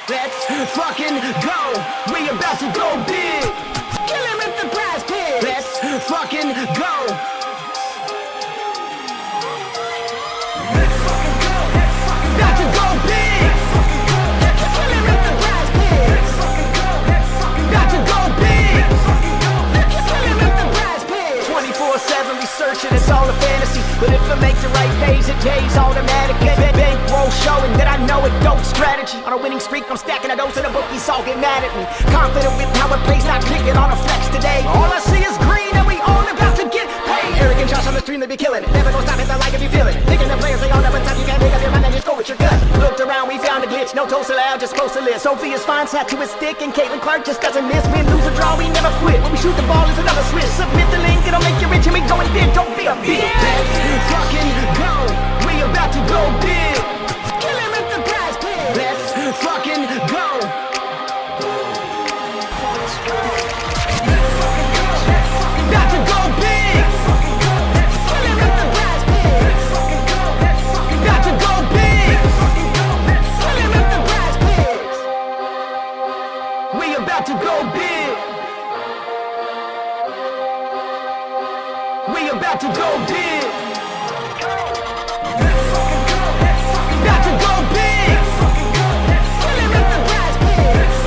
Let's fucking go. We about to go big. Kill him with the PrizePicks. Let's fucking go. About to go big. Kill him with the PrizePicks. About to go big. Kill him with the PrizePicks. 24/7 researching, it's all a fantasy. But if I make the right plays, it pays automatic. Bankroll showing that I know it, dope strategy. On a winning streak, I'm stacking a dose and the bookies all get mad at me. Confident with how it plays, not clicking on a flex today. All I see is green and we all about to get paid. Arrogant Josh on the stream, they be killing it. Never gonna stop it, I like if you feeling it. Thinking the players, they all never time. You can't make up your mind and just go with your gut. Looked around, we found a glitch. No toast allowed, just supposed to live. Sophia's fine, sat to his stick, and Caitlin Clark just doesn't miss. Win, lose, or draw, we never quit. When we shoot the ball, it's another switch. Submit the link, it'll make you rich, and we going big. Don't be a bitch. Let's fucking go. We about to go big. Kill him with the PrizePicks. Let's fucking go. About to go big. Kill him with the PrizePicks. About to go big. Kill him with the PrizePicks. We about to go big. We about to go big. About to go big. Kill him with the PrizePicks.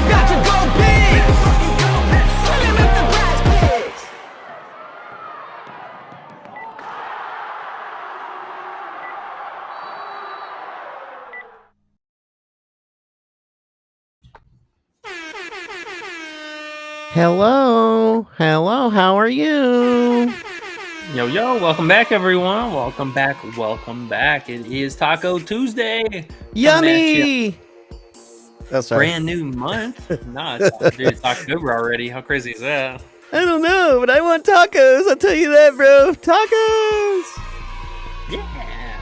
About to go big. Kill him with the PrizePicks. Hello, how are you? Yo, welcome back, everyone. Welcome back. It is Taco Tuesday. Yummy! Oh, sorry. Brand new month. It's October already. How crazy is that? I don't know, but I want tacos. I'll tell you that, bro. Tacos! Yeah.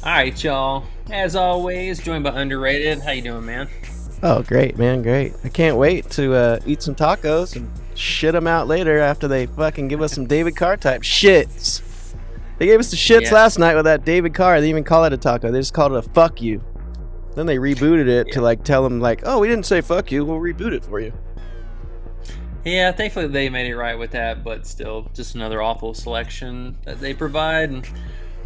All right, y'all. As always, joined by Underrated. How you doing, man? Oh, great, man, great. I can't wait to eat some tacos and shit them out later after they fucking give us some David Carr type shits. They gave us the shits last night with that David Carr. They didn't even call it a taco. They just called it a fuck you. Then they rebooted it to like tell them like, oh, we didn't say fuck you. We'll reboot it for you. Yeah, thankfully they made it right with that, but still just another awful selection that they provide. And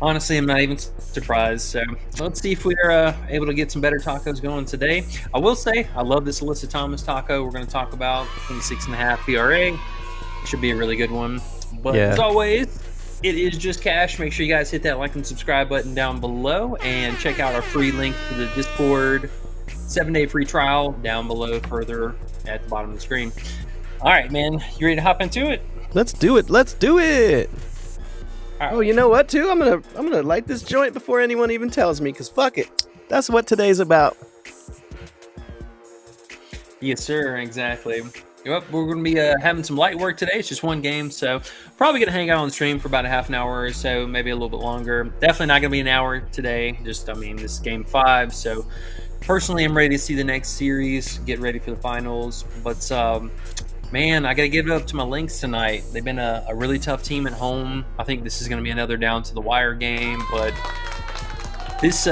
honestly, I'm not even surprised. So let's see if we're able to get some better tacos going today. I will say, I love this Alyssa Thomas taco we're going to talk about. 26.5 PRA. It should be a really good one. But as always, it is just cash. Make sure you guys hit that like and subscribe button down below. And check out our free link to the Discord 7-day free trial down below further at the bottom of the screen. All right, man. You ready to hop into it? Let's do it. Right. Oh, you know what, too? I'm gonna light this joint before anyone even tells me, because fuck it. That's what today's about. Yes, sir. Exactly. Yep, we're going to be having some light work today. It's just one game, so probably going to hang out on the stream for about a half an hour or so, maybe a little bit longer. Definitely not going to be an hour today. This is game 5, so personally, I'm ready to see the next series, get ready for the finals. But man, I got to give it up to my Lynx tonight. They've been a really tough team at home. I think this is going to be another down-to-the-wire game. But this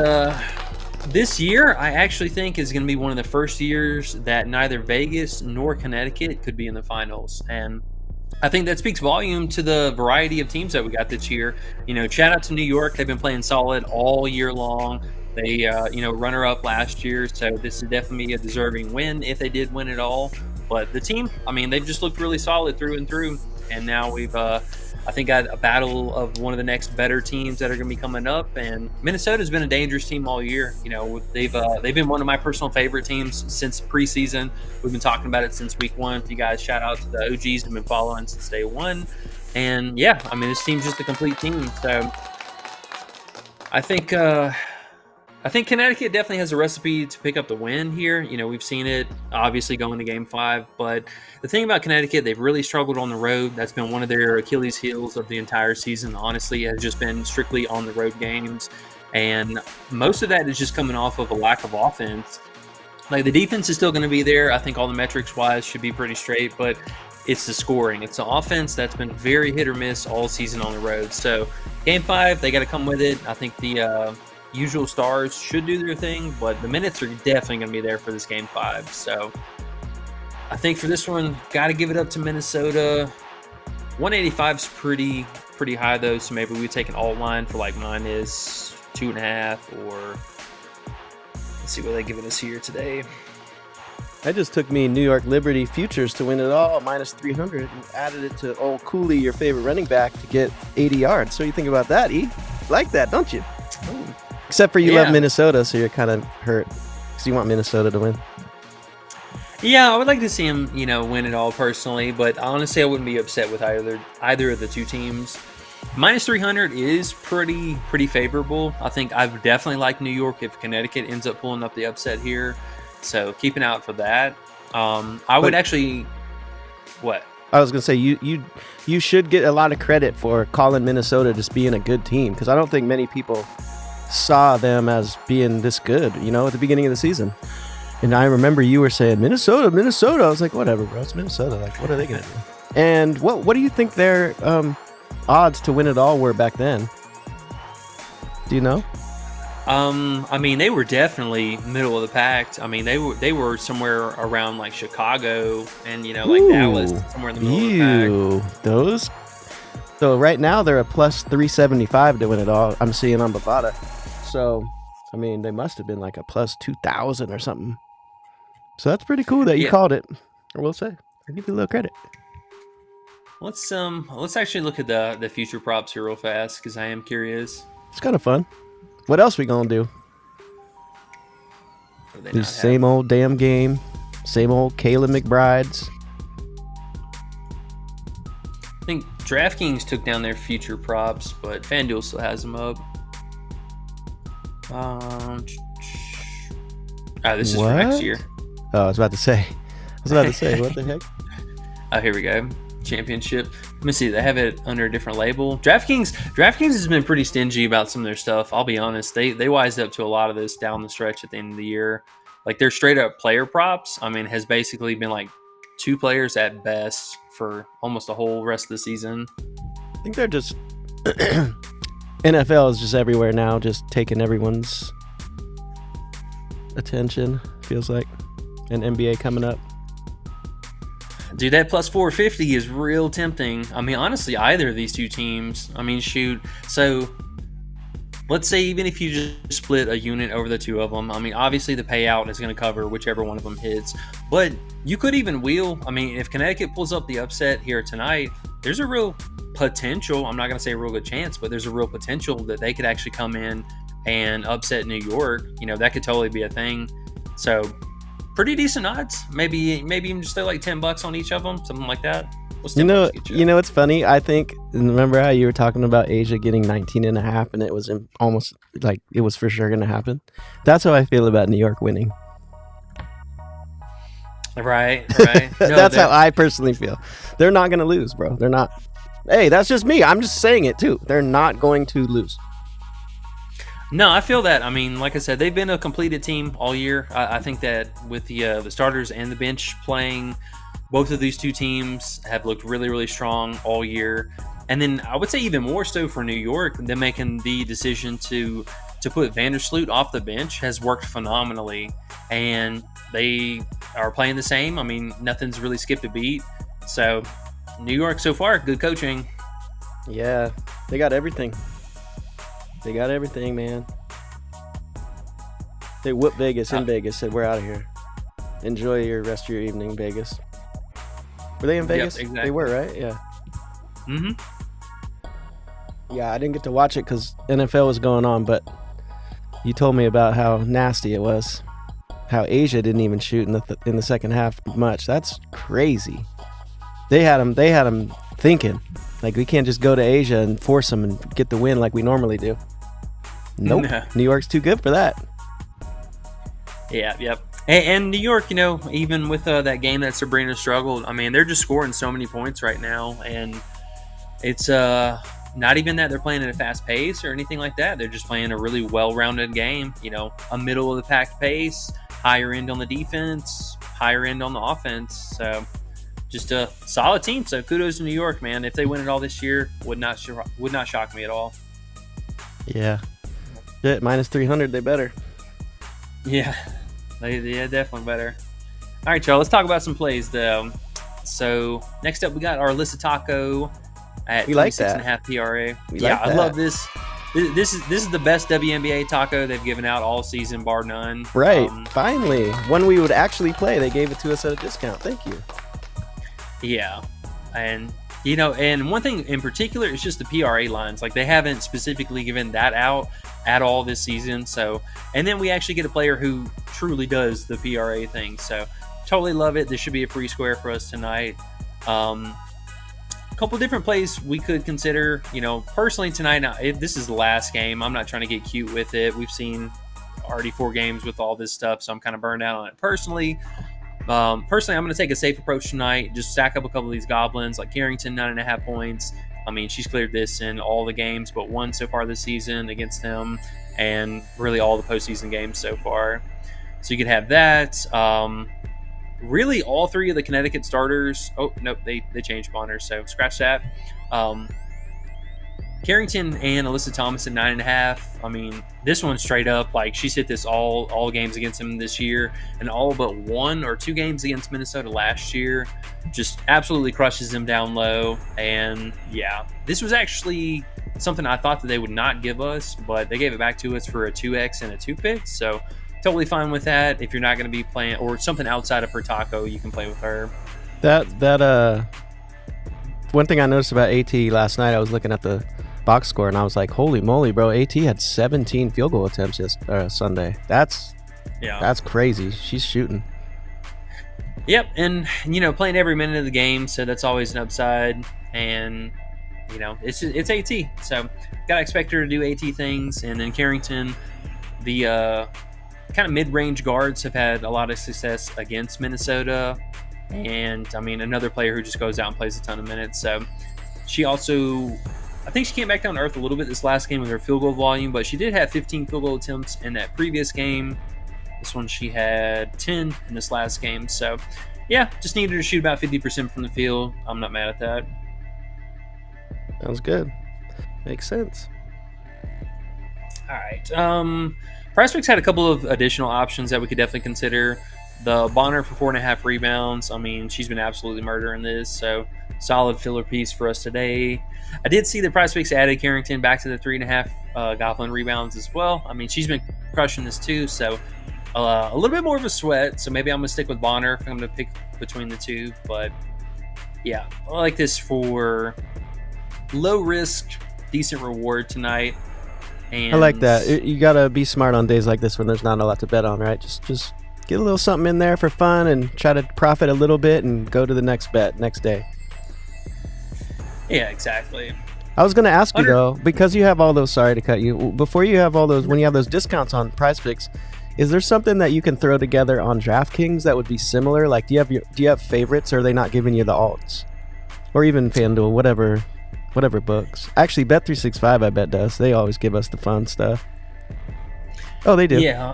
year, I actually think is going to be one of the first years that neither Vegas nor Connecticut could be in the finals. And I think that speaks volume to the variety of teams that we got this year. You know, shout out to New York. They've been playing solid all year long. They, runner-up last year. So this is definitely a deserving win if they did win it all. But the team, they've just looked really solid through and through. And now we've, I think, got a battle of one of the next better teams that are going to be coming up. And Minnesota's been a dangerous team all year. You know, they've been one of my personal favorite teams since preseason. We've been talking about it since week 1. If you guys shout out to the OGs that have been following since day 1. And yeah, this team's just a complete team. So I think Connecticut definitely has a recipe to pick up the win here. You know, we've seen it obviously going to game 5, but the thing about Connecticut, they've really struggled on the road. That's been one of their Achilles heels of the entire season. Honestly, it has just been strictly on the road games. And most of that is just coming off of a lack of offense. Like, the defense is still going to be there. I think all the metrics wise should be pretty straight, but it's the scoring. It's the offense that's been very hit or miss all season on the road. So game 5, they got to come with it. I think the usual stars should do their thing, but the minutes are definitely going to be there for this game 5. So I think for this one, got to give it up to Minnesota. 185 is pretty high though, so maybe we take an alt line for like minus 2.5, or let's see what they giving us here today. I just took me New York Liberty futures to win it all, minus 300, and added it to old Cooley, your favorite running back, to get 80 yards. So you think about that, E? Like that, don't you? Ooh. Except for you Yeah. love Minnesota, so you're kind of hurt because you want Minnesota to win. Yeah, I would like to see him, win it all personally, but honestly, I wouldn't be upset with either of the two teams. Minus 300 is pretty favorable. I think I would definitely like New York if Connecticut ends up pulling up the upset here. So keep an eye out for that. I would actually, what? I was gonna say you should get a lot of credit for calling Minnesota just being a good team, because I don't think many people saw them as being this good, at the beginning of the season. And I remember you were saying Minnesota. I was like, whatever, bro, it's Minnesota. Like, what are they gonna do? And what do you think their odds to win it all were back then? Do you know? I mean, they were definitely middle of the pack. I mean, they were somewhere around like Chicago and like Dallas, somewhere in the middle of the pack. Those. So right now they're a plus 375 to win it all. I'm seeing on Bovada. So I mean, they must have been like a plus 2,000 or something. So that's pretty cool that you called it. I will say, I give you a little credit. Let's actually look at the future props here real fast, because I am curious. It's kind of fun. What else we gonna do? The same old damn game, same old Caleb McBrides. I think DraftKings took down their future props, but FanDuel still has them up. This is for next year. Oh, I was about to say, what the heck? Oh, here we go. Championship. Let me see. They have it under a different label. DraftKings has been pretty stingy about some of their stuff. I'll be honest. They wised up to a lot of this down the stretch at the end of the year. Like their straight up player props, I mean, has basically been like 2 players at best for almost the whole rest of the season. I think they're just NFL is just everywhere now, just taking everyone's attention, feels like. And NBA coming up. Dude, that plus 450 is real tempting. I mean, honestly, either of these two teams. I mean, shoot. So, let's say even if you just split a unit over the two of them, I mean, obviously the payout is going to cover whichever one of them hits. But you could even wheel. I mean, if Connecticut pulls up the upset here tonight, there's a real potential. I'm not going to say a real good chance, but there's a real potential that they could actually come in and upset New York. That could totally be a thing. So, pretty decent odds. Maybe even just throw like $10 on each of them, something like that. What's it's funny. I think, remember how you were talking about Asia getting 19.5, and it was almost like it was for sure going to happen. That's how I feel about New York winning. Right. That's how I personally feel. They're not going to lose, bro. They're not. Hey, that's just me. I'm just saying it too. They're not going to lose. No, I feel that. I mean, like I said, they've been a completed team all year. I think that with the starters and the bench playing, both of these two teams have looked really, really strong all year. And then I would say even more so for New York, them making the decision to put Vandersloot off the bench has worked phenomenally. And they are playing the same. I mean, nothing's really skipped a beat. So New York so far, good coaching. Yeah, they got everything. They got everything, man. They whooped Vegas in Vegas, said we're out of here. Enjoy your rest of your evening, Vegas. Were they in Vegas? Yep, exactly. They were, right? Yeah. Mm-hmm. Yeah, I didn't get to watch it because NFL was going on, but you told me about how nasty it was. How Asia didn't even shoot in the second half much. That's crazy. They had them thinking. Like, we can't just go to Asia and force them and get the win like we normally do. Nope. No. New York's too good for that. Yeah, yep. And New York, even with that game that Sabrina struggled, I mean, they're just scoring so many points right now. And it's not even that they're playing at a fast pace or anything like that. They're just playing a really well-rounded game. A middle-of-the-pack pace, higher end on the defense, higher end on the offense. So just a solid team. So kudos to New York, man. If they win it all this year, would not shock me at all. Yeah. Shit, minus 300, they better. Yeah, yeah, definitely better. All right, y'all. Let's talk about some plays though. So next up, we got our Alyssa Taco at We like 26.5 PRA. We Yeah, like I that. love this. This is the best WNBA taco they've given out all season, bar none. Right, finally. One we would actually play. They gave it to us at a discount. Thank you. Yeah, and you know, and one thing in particular is just the PRA lines. Like they haven't specifically given that out at all this season. So, and then we actually get a player who truly does the PRA thing. So, totally love it. This should be a free square for us tonight. A couple different plays we could consider. You know, personally tonight. Now, this is the last game. I'm not trying to get cute with it. We've seen already 4 games with all this stuff, so I'm kind of burned out on it personally. I'm going to take a safe approach tonight. Just stack up a couple of these goblins, like Carrington, 9.5 points. I mean, she's cleared this in all the games but one so far this season against them, and really all the postseason games so far. So you could have that. Really, all 3 of the Connecticut starters. Oh, nope, they changed Bonner, so scratch that. Carrington and Alyssa Thomas at 9.5. I mean, this one straight up, like she's hit this all games against him this year, and all but 1 or 2 games against Minnesota last year. Just absolutely crushes them down low. And yeah, this was actually something I thought that they would not give us, but they gave it back to us for a 2x and a 2-pick. So totally fine with that. If you're not going to be playing or something outside of her taco, you can play with her. That one thing I noticed about AT last night, I was looking at the box score and I was like, holy moly, bro, AT had 17 field goal attempts Sunday. That's crazy. She's shooting. Yep, and you know, playing every minute of the game, so that's always an upside. And you know, it's AT, so gotta expect her to do AT things. And then Carrington, the kind of mid-range guards have had a lot of success against Minnesota, and I mean, another player who just goes out and plays a ton of minutes. So she also, I think she came back down to earth a little bit this last game with her field goal volume, but she did have 15 field goal attempts in that previous game. This one she had 10 in this last game. So yeah, just needed her to shoot about 50% from the field. I'm not mad at that. Sounds good. Makes sense. All right. PrizePicks had a couple of additional options that we could definitely consider. The Bonner for 4.5 rebounds. I mean, she's been absolutely murdering this, so solid filler piece for us today. I did see that PrizePicks added Carrington back to the 3.5 Goblin rebounds as well. I mean, she's been crushing this too, so a little bit more of a sweat. So maybe I'm going to stick with Bonner if I'm going to pick between the two. But yeah, I like this for low risk, decent reward tonight. And I like that. You gotta be smart on days like this when there's not a lot to bet on, right? Just get a little something in there for fun and try to profit a little bit and go to the next bet next day. Yeah, exactly. I was gonna ask you though, because you have all those. Sorry to cut you. Before you have all those, when you have those discounts on PrizePicks, is there something that you can throw together on DraftKings that would be similar? Like, do you have favorites, or are they not giving you the alts, or even FanDuel, whatever books? Actually, Bet365 I bet does. They always give us the fun stuff. Oh, they do. Yeah.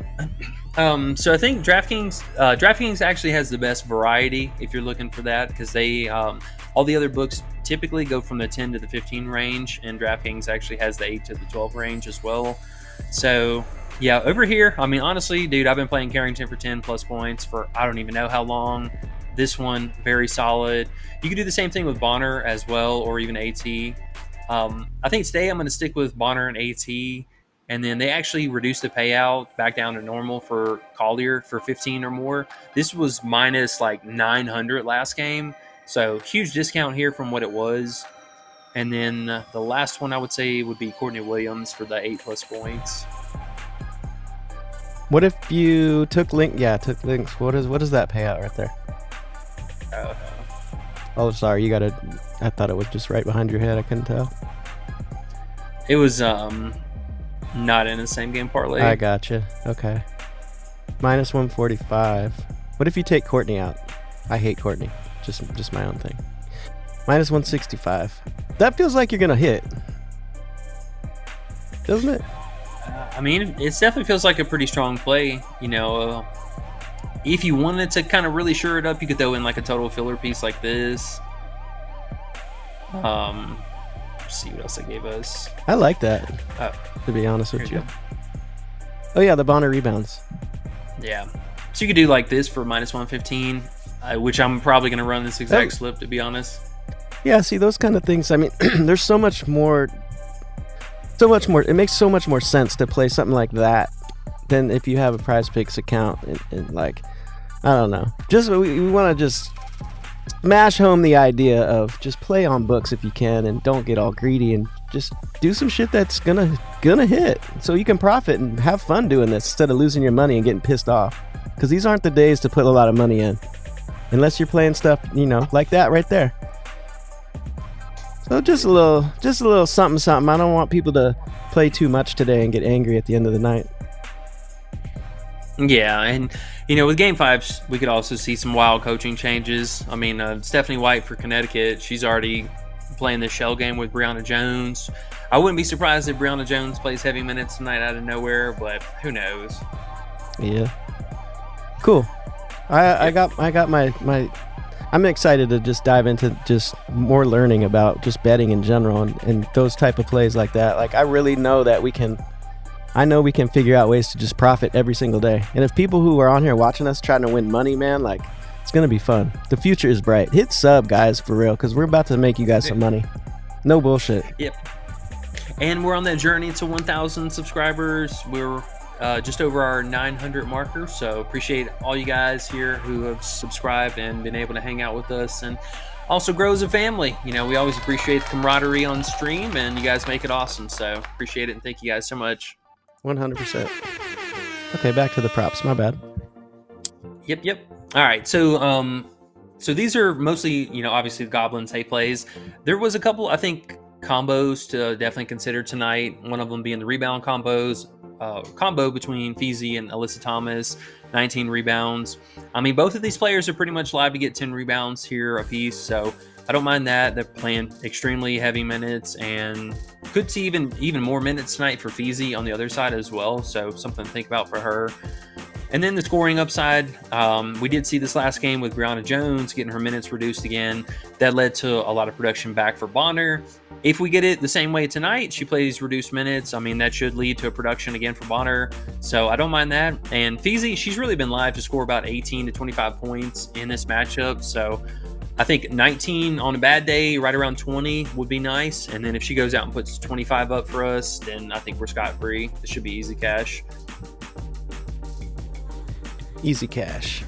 So I think DraftKings actually has the best variety if you're looking for that, because they all the other books typically go from the 10 to the 15 range, and DraftKings actually has the 8 to the 12 range as well. So yeah, over here, I mean, honestly, dude, I've been playing Carrington for 10 plus points for I don't even know how long. This one, very solid. You can do the same thing with Bonner as well, or even AT. I think today I'm going to stick with Bonner and AT, and then they actually reduced the payout back down to normal for Collier for 15 or more. This was minus like 900 last game, so huge discount here from what it was. And then the last one I would say would be Courtney Williams for the 8 plus points. What if you took links? What is that payout right there? Oh, sorry. I thought it was just right behind your head. I couldn't tell. It was not in the same game parlay. I gotcha. Okay. Minus 145. What if you take Courtney out? I hate Courtney. Just my own thing. Minus 165. That feels like you're gonna hit, doesn't it? I mean, it definitely feels like a pretty strong play. You know, if you wanted to kind of really shore it up, you could throw in like a total filler piece like this. Oh. Let's see what else they gave us. I like that. To be honest with you. Oh yeah, the Bonner rebounds. Yeah. So you could do like this for minus 115, which I'm probably going to run this exact slip, to be honest. Yeah, see, those kind of things. I mean, there's so much more. It makes so much more sense to play something like that than if you have a PrizePicks account and like, I don't know. Just we want to just smash home the idea of just play on books if you can, and don't get all greedy, and just do some shit that's gonna hit, so you can profit and have fun doing this instead of losing your money and getting pissed off. Because these aren't the days to put a lot of money in, unless you're playing stuff, like that right there. So just a little something. I don't want people to play too much today and get angry at the end of the night. Yeah, and with Game 5, we could also see some wild coaching changes. I mean, Stephanie White for Connecticut, she's already playing the shell game with Brianna Jones. I wouldn't be surprised if Brianna Jones plays heavy minutes tonight out of nowhere, but who knows? Yeah. Cool. I got my I'm excited to just dive into just more learning about just betting in general and those type of plays like that. Like, I really know that we can figure out ways to just profit every single day. And if people who are on here watching us trying to win money, man, like, it's going to be fun. The future is bright. Hit sub, guys, for real, because we're about to make you guys some money. No bullshit. Yep. And we're on that journey to 1,000 subscribers. We're just over our 900 marker, so appreciate all you guys here who have subscribed and been able to hang out with us, and also grow as a family. We always appreciate the camaraderie on stream, and you guys make it awesome, so appreciate it, and thank you guys so much. 100%. Okay, back to the props. My bad. Yep. All right, so these are mostly, obviously the Goblins hay plays. There was a couple, I think, combos to definitely consider tonight. One of them being the rebound combo between Feezy and Alyssa Thomas, 19 rebounds. I mean, both of these players are pretty much live to get 10 rebounds here apiece, so I don't mind that. They're playing extremely heavy minutes, and could see even more minutes tonight for Feezy on the other side as well, so something to think about for her. And then the scoring upside, we did see this last game with Brianna Jones getting her minutes reduced again. That led to a lot of production back for Bonner. If we get it the same way tonight, she plays reduced minutes. I mean, that should lead to a production again for Bonner. So I don't mind that. And Feezy, she's really been live to score about 18 to 25 points in this matchup. So I think 19 on a bad day, right around 20 would be nice. And then if she goes out and puts 25 up for us, then I think we're scot-free. This should be easy cash. Easy cash.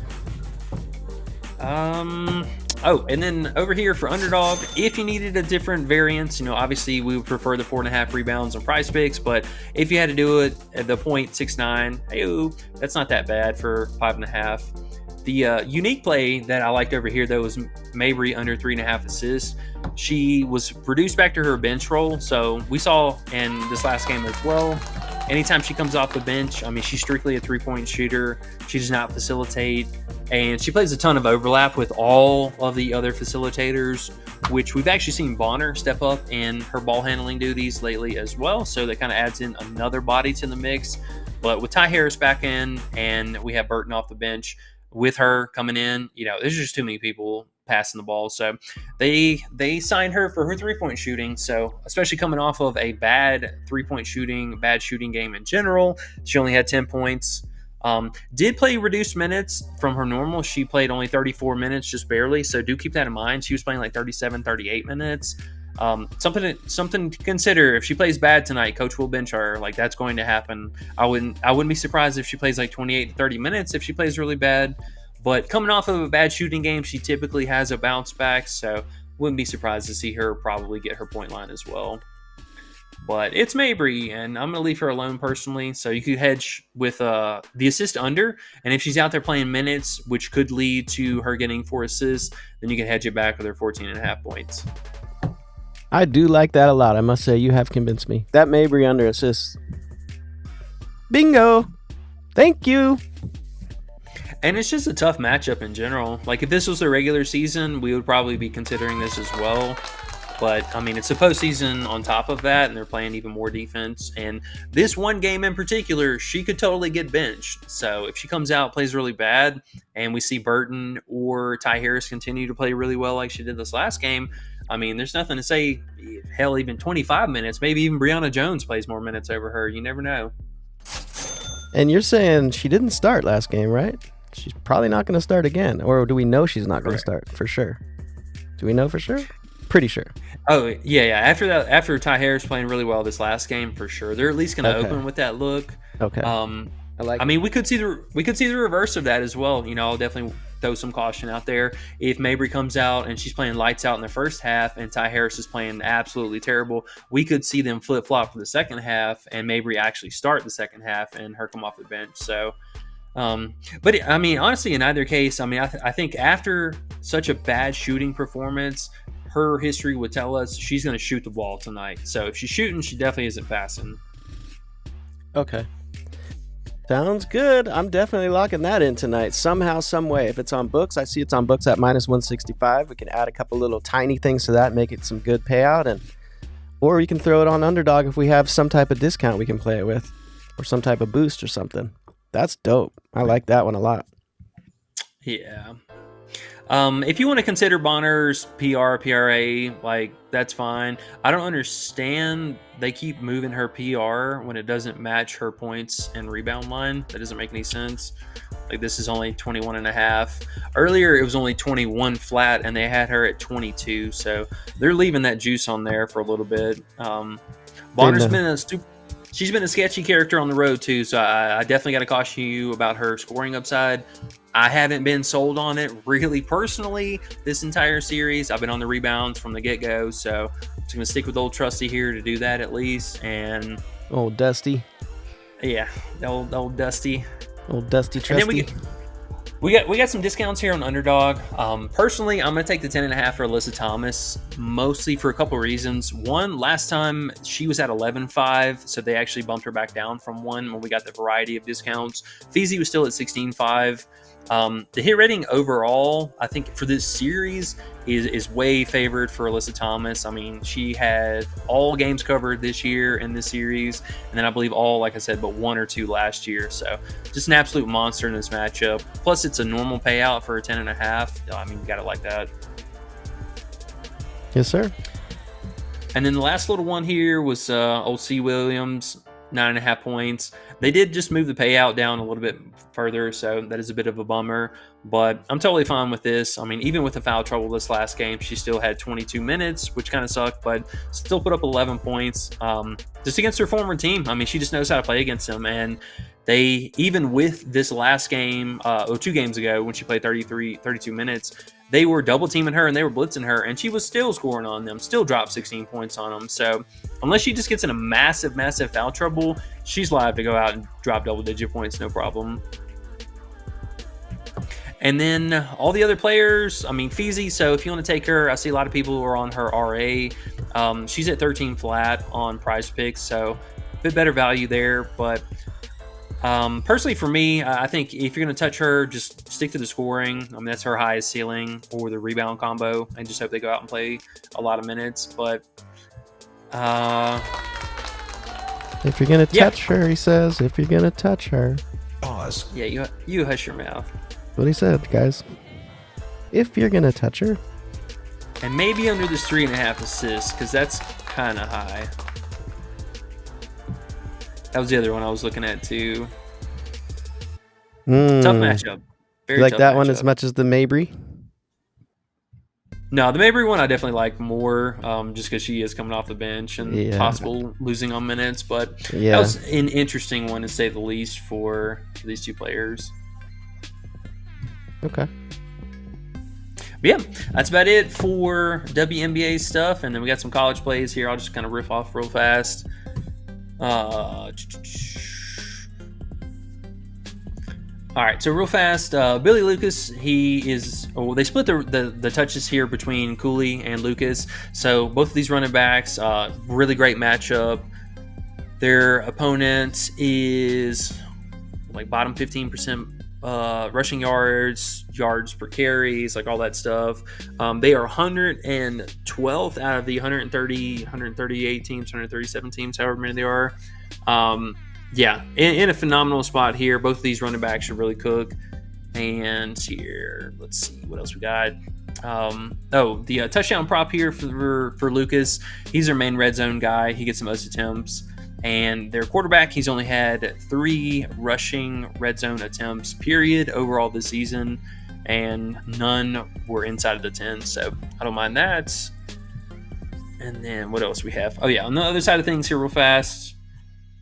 Oh, and then over here for Underdog, if you needed a different variance, obviously we would prefer the 4.5 rebounds on PrizePicks, but if you had to do it at the 0.69, hey, that's not that bad for 5.5. The unique play that I liked over here, though, was Mabry under 3.5 assists. She was reduced back to her bench role, so we saw in this last game as well, anytime she comes off the bench, I mean, she's strictly a three-point shooter. She does not facilitate, and she plays a ton of overlap with all of the other facilitators, which we've actually seen Bonner step up in her ball handling duties lately as well, so that kind of adds in another body to the mix. But with Ty Harris back in, and we have Burton off the bench, with her coming in, there's just too many people passing the ball. So they signed her for her three-point shooting. So especially coming off of a bad three-point shooting, bad shooting game in general, she only had 10 points. Did play reduced minutes from her normal. She played only 34 minutes, just barely. So do keep that in mind. She was playing like 37, 38 minutes. Something to consider. If she plays bad tonight, coach will bench her. Like, that's going to happen. I wouldn't be surprised if she plays like 28 to 30 minutes if she plays really bad. But coming off of a bad shooting game, she typically has a bounce back, so wouldn't be surprised to see her probably get her point line as well. But it's Mabry, and I'm going to leave her alone personally. So you could hedge with the assist under, and if she's out there playing minutes, which could lead to her getting 4 assists, then you can hedge it back with her 14.5 points. I do like that a lot. I must say, you have convinced me. That Mabry under assists. Bingo. Thank you. And it's just a tough matchup in general. Like, if this was the regular season, we would probably be considering this as well. But, I mean, it's a postseason on top of that, and they're playing even more defense. And this one game in particular, she could totally get benched. So if she comes out, plays really bad, and we see Burton or Ty Harris continue to play really well like she did this last game, I mean, there's nothing to say, hell, even 25 minutes. Maybe even Brianna Jones plays more minutes over her. You never know. And you're saying she didn't start last game, right? She's probably not going to start again. Or do we know she's not going to start for sure? Do we know for sure? Pretty sure. Oh, yeah. After Ty Harris playing really well this last game, for sure. They're at least going to open with that look. Okay. I mean, we could see the reverse of that as well. I'll definitely throw some caution out there. If Mabry comes out and she's playing lights out in the first half and Ty Harris is playing absolutely terrible, we could see them flip-flop for the second half and Mabry actually start the second half and her come off the bench. So, but I mean, honestly, in either case, I mean, I think after such a bad shooting performance, her history would tell us she's going to shoot the ball tonight. So if she's shooting, she definitely isn't passing. Okay. Sounds good. I'm definitely locking that in tonight somehow, some way. If it's on books, I see it's on books at -165. We can add a couple little tiny things to that, make it some good payout, or we can throw it on Underdog if we have some type of discount we can play it with, or some type of boost or something. That's dope. I like that one a lot. Yeah. If you want to consider Bonner's PRA, like, that's fine. I don't understand they keep moving her PR when it doesn't match her points and rebound line. That doesn't make any sense. Like, this is only 21.5. Earlier, it was only 21 flat, and they had her at 22. So they're leaving that juice on there for a little bit. Bonner's she's been a sketchy character on the road too. So I definitely got to caution you about her scoring upside. I haven't been sold on it really personally this entire series. I've been on the rebounds from the get-go, so I'm just going to stick with old Trusty here to do that at least. And old Dusty. Yeah, old Dusty. Old Dusty Trusty. And then we got some discounts here on Underdog. Personally, I'm going to take the 10.5 for Alyssa Thomas, mostly for a couple of reasons. One, last time she was at 11.5, so they actually bumped her back down from 1 when we got the variety of discounts. Feezy was still at 16.5. The hit rating overall, I think for this series is way favored for Alyssa Thomas. I mean, she had all games covered this year in this series, and then I believe all, like I said, but 1 or 2 last year. So just an absolute monster in this matchup. Plus, it's a normal payout for a 10.5. I mean, you got it like that. Yes, sir. And then the last little one here was old C. Williams. 9.5 points. They did just move the payout down a little bit further, so that is a bit of a bummer, but I'm totally fine with this. I mean, even with the foul trouble this last game, she still had 22 minutes, which kind of sucked, but still put up 11 points just against her former team. I mean, she just knows how to play against them, and they, even with this last game, 2 games ago when she played 32 minutes, they were double teaming her and they were blitzing her, and she was still scoring on them, still dropped 16 points on them. So unless she just gets in a massive foul trouble, she's liable to go out and drop double-digit points, no problem. And then all the other players, I mean, Feezy, so if you want to take her, I see a lot of people who are on her RA. She's at 13 flat on PrizePicks, so a bit better value there, but personally for me, I think if you're going to touch her, just stick to the scoring. I mean, that's her highest ceiling, or the rebound combo, and just hope they go out and play a lot of minutes. But if you're going to touch her, he says, if you're going to touch her. Pause. Yeah, you hush your mouth. That's what he said, guys. If you're going to touch her. And maybe under this 3.5 assists, because that's kind of high. That was the other one I was looking at too. Tough matchup. Very you like tough that matchup. one as much as the Mabry? No, the Mabry one I definitely like more, just because she is coming off the bench and possible losing on minutes. But that was an interesting one to say the least for these two players. Okay. But yeah, that's about it for WNBA stuff. And then we got some college plays here. I'll just kind of riff off real fast. All right, so real fast, Billy Lucas, they split the touches here between Cooley and Lucas. So both of these running backs, really great matchup. Their opponent is like bottom 15% rushing yards per carries, like all that stuff. They are 112th out of the 138 teams, 137 teams, however many they are. In a phenomenal spot here. Both of these running backs should really cook. And here, let's see what else we got. The touchdown prop here for Lucas. He's our main red zone guy. He gets the most attempts. And their quarterback, he's only had 3 rushing red zone attempts, period, overall this season, and none were inside of the 10. So I don't mind that. And then what else we have? Oh, yeah, on the other side of things here real fast.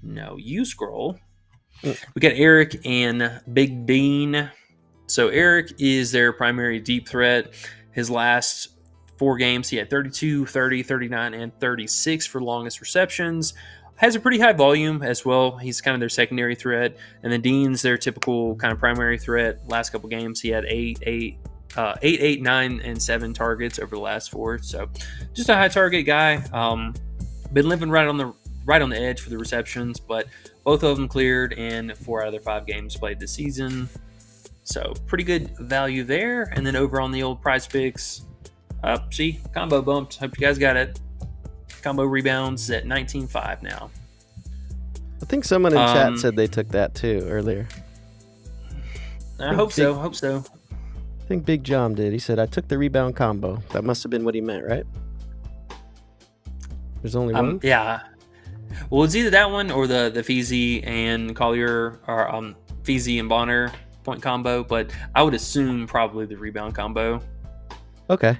No, you scroll. We got Eric and Big Dean. So Eric is their primary deep threat. His last 4 games, he had 32, 30, 39, and 36 for longest receptions. Has a pretty high volume as well. He's kind of their secondary threat. And then Dean's their typical kind of primary threat. Last couple games, he had 8, 9, and 7 targets over the last 4. So just a high target guy. Been living right on the edge for the receptions, but both of them cleared in 4 out of their 5 games played this season. So pretty good value there. And then over on the old PrizePicks, see, combo bumped. Hope you guys got it. Combo rebounds at 19.5 now. I think someone in chat said they took that too earlier. I hope so. I think Big John did. He said, I took the rebound combo. That must have been what he meant, right? There's only one? Yeah. Well, it's either that one or the Feezy and Collier, or Feezy and Bonner point combo, but I would assume probably the rebound combo. Okay.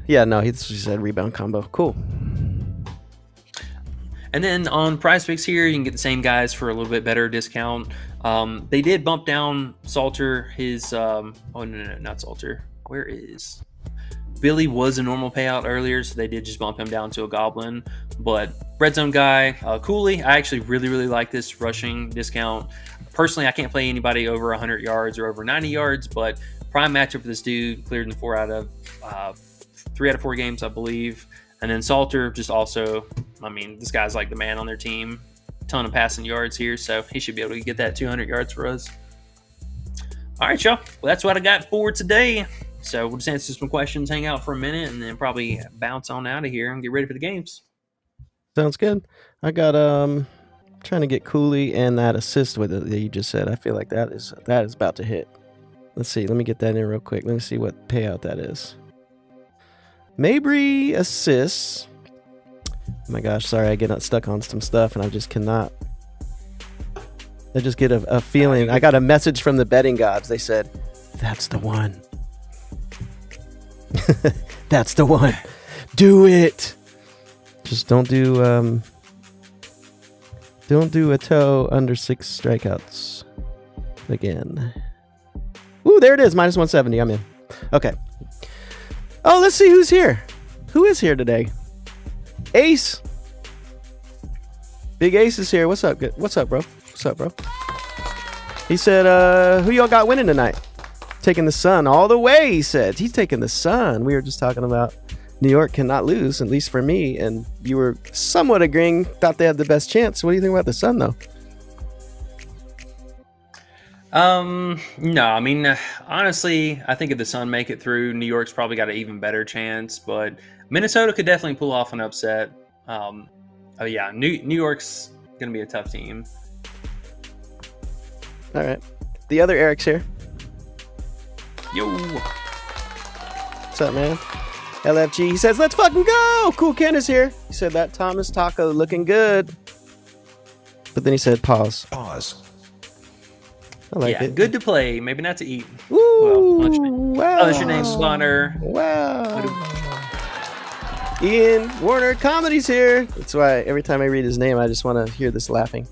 Yeah, no, he said rebound combo. Cool. And then on PrizePicks here, you can get the same guys for a little bit better discount. They did bump down Salter. Not Salter. Where is Billy? Was a normal payout earlier, so they did just bump him down to a goblin. But red zone guy, Cooley, I actually really like this rushing discount. Personally, I can't play anybody over 100 yards or over 90 yards, but prime matchup for this dude. Cleared in 3 out of 4 games, I believe. And then Salter, just also, I mean, this guy's like the man on their team. Ton of passing yards here, so he should be able to get that 200 yards for us. All right, y'all. Well, that's what I got for today. So we'll just answer some questions, hang out for a minute, and then probably bounce on out of here and get ready for the games. Sounds good. I got trying to get Cooley and that assist with it that you just said. I feel like that is about to hit. Let's see. Let me get that in real quick. Let me see what payout that is. Mabry assists. Oh my gosh, sorry, I get stuck on some stuff and I just cannot. I just get a feeling. I got a message from the betting gods. They said, that's the one. That's the one. Do it. Just don't do a toe under 6 strikeouts again. Ooh, there it is. Minus 170. I'm in. Okay. Oh, let's see who's here. Who is here today? Ace. Big Ace is here. What's up? What's up, bro? What's up, bro? He said, who y'all got winning tonight? Taking the Sun all the way, he said. He's taking the Sun. We were just talking about New York cannot lose, at least for me. And you were somewhat agreeing, thought they had the best chance. What do you think about the Sun, though? No, I mean, honestly, I think if the Sun make it through, New York's probably got an even better chance, but Minnesota could definitely pull off an upset. Oh yeah, New York's going to be a tough team. All right. The other Eric's here. Yo. What's up, man? LFG, he says, let's fucking go. Cool Ken is here. He said that Thomas Taco looking good. But then he said, pause. I like it. Good to play, maybe not to eat. Woo, well, unless your name's Slaughter. Wow. Ian Warner Comedy's here. That's why every time I read his name, I just want to hear this laughing.